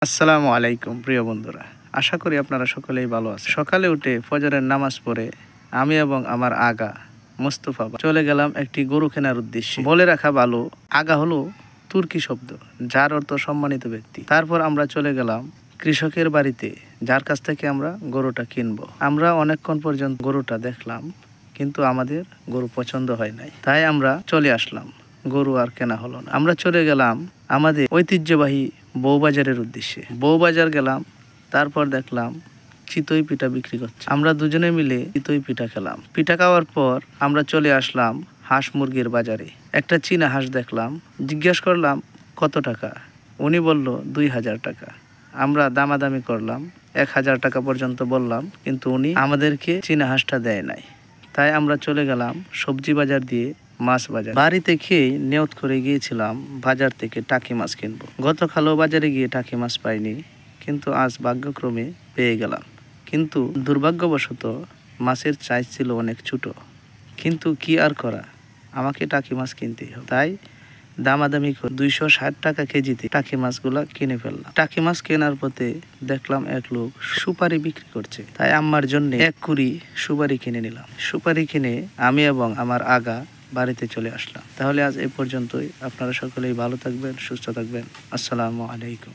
আসসালামু আলাইকুম প্রিয় বন্ধুরা, আশা করি আপনারা সকলেই ভালো আছেন। সকালে উঠে ফজরের নামাজ পড়ে আমি এবং আমার আগা মোস্তফা চলে গেলাম একটি গরু কেনার উদ্দেশ্যে। বলে রাখা ভালো, আগা হলো তুর্কি শব্দ, যার অর্থ সম্মানিত ব্যক্তি। তারপর আমরা চলে গেলাম কৃষকের বাড়িতে, যার কাছ থেকে আমরা গরুটা কিনবো। আমরা অনেকক্ষণ পর্যন্ত গরুটা দেখলাম, কিন্তু আমাদের গরু পছন্দ হয় নাই, তাই আমরা চলে আসলাম। গরু আর কেনা হলো না। আমরা চলে গেলাম আমাদের ঐতিহ্যবাহী বউবাজারের উদ্দেশ্যে। বউবাজার গেলাম, তারপর দেখলাম চিতই পিঠা বিক্রি করছে। আমরা দুজনে মিলে চিতই পিঠা খেলাম। পিঠা খাওয়ার পর আমরা চলে আসলাম হাঁস মুরগির বাজারে। একটা চীনা হাঁস দেখলাম, জিজ্ঞেস করলাম কত টাকা। উনি বলল 2000 টাকা। আমরা দামাদামি করলাম, 1000 টাকা পর্যন্ত বললাম, কিন্তু উনি আমাদেরকে চীনা হাঁসটা দেয় নাই। তাই আমরা চলে গেলাম সবজি বাজার দিয়ে মাছ বাজার। বাড়িতে খেয়ে নিয়ত করে গিয়েছিলাম বাজার থেকে টাকি মাছ কিনবো। গতকালও বাজারে গিয়ে টাকি মাছ পাইনি, কিন্তু আজ ভাগ্যক্রমে পেয়ে গেলাম। কিন্তু দুর্ভাগ্যবশত মাছের সাইজ ছিল অনেক ছোট। কিন্তু কি আর করা, আমাকে টাকি মাছ কিনতেই হবে। তাই দামাদামি করে 260 টাকা কেজিতে টাকি মাছগুলো কিনে ফেললাম। টাকি মাছ কেনার পথে দেখলাম এক লোক সুপারি বিক্রি করছে, তাই আম্মার জন্য 1 কুড়ি সুপারি কিনে নিলাম। সুপারি কিনে আমি এবং আমার আগা বাড়িতে চলে আসলাম। তাহলে আজ এই পর্যন্তই। আপনারা সকলেই ভালো থাকবেন, সুস্থ থাকবেন। আসসালামু আলাইকুম।